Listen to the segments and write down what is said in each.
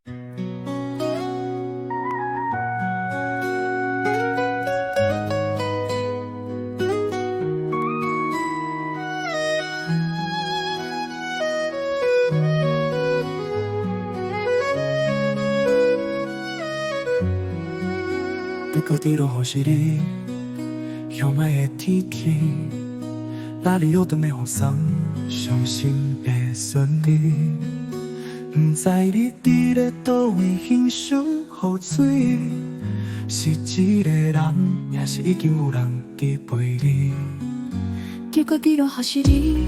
不过伫落雨是你，向来的天气，哪里有等的雨伞，伤心的旋律。不知你伫咧倒位欣赏雨水，是一个人，也是已经有人伫陪你。结果伫落雨是你，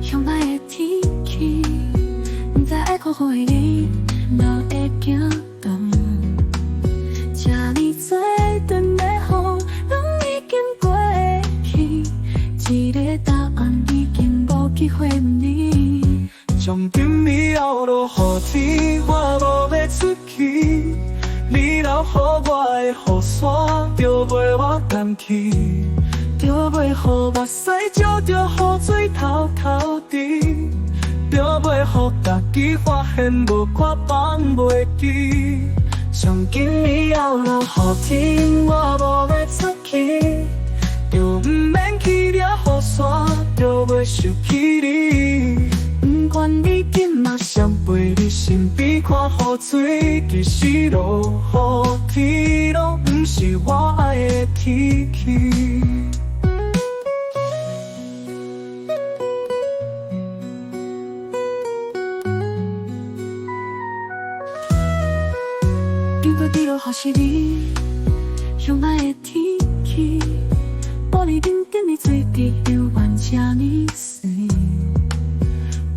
向来的天气，不知爱靠雨的你，哪会行动？这呢多长的雨，拢已经过去，一个答案已经无机会问你。从今以后落雨天，我无要出去。你留予我的雨伞，就袂我担起，就袂予目屎照着雨水偷偷滴，就袂予家己发现无看放袂记。从今以后落雨天，我无要出去，就毋免去抓雨伞，就袂想起你。不管你今仔谁陪你身边看雨水，其实落雨天拢不是我爱的天气。经过伫落雨是你，向来的天气，玻璃顶顶的水滴流完这呢水。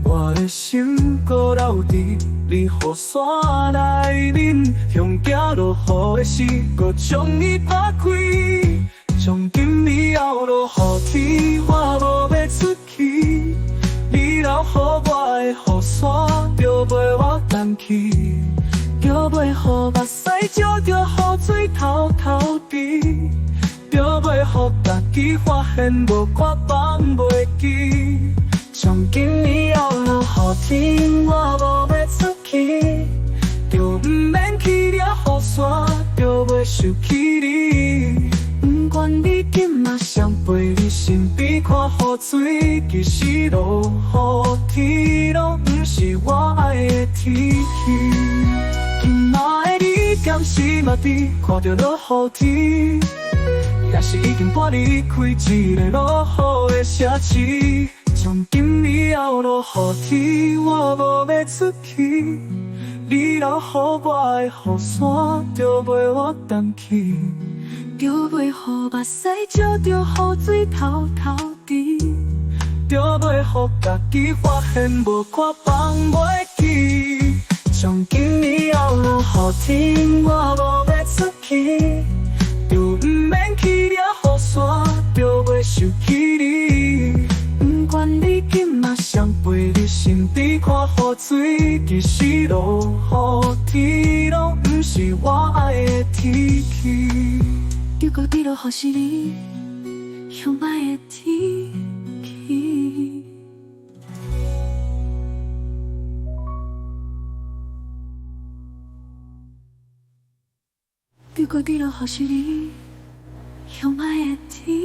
我的心搁留伫你雨伞内面，向行落雨的时，搁将伊打开。从今以后落雨天，我无要出去。你留予我的雨伞，就袂我担起，就袂予目屎照着雨水偷偷滴，就袂予家己发现无看放袂记。从今以后落雨天，我无要出去，就毋免去抓雨伞，就袂想起你。不管你今仔谁陪你身边看雨水，其实落雨天拢不是我爱的天气。今仔的你敢是嘛知，看着落雨天，也是已经搬离开一个落雨的城市。从今以后落雨天，我无要出去。你留予我的雨伞，就袂我担起，就袂予目屎照着雨水偷偷滴，就袂予家己发现无看放袂记。从今以后落雨天，我无要出去，就毋免去抓雨伞，就袂想起你。不管你今仔谁陪你身边看雨水，其实落雨天拢不是我爱的天气。结果伫落雨是你，向来的天气。结果伫落雨是你，向来的天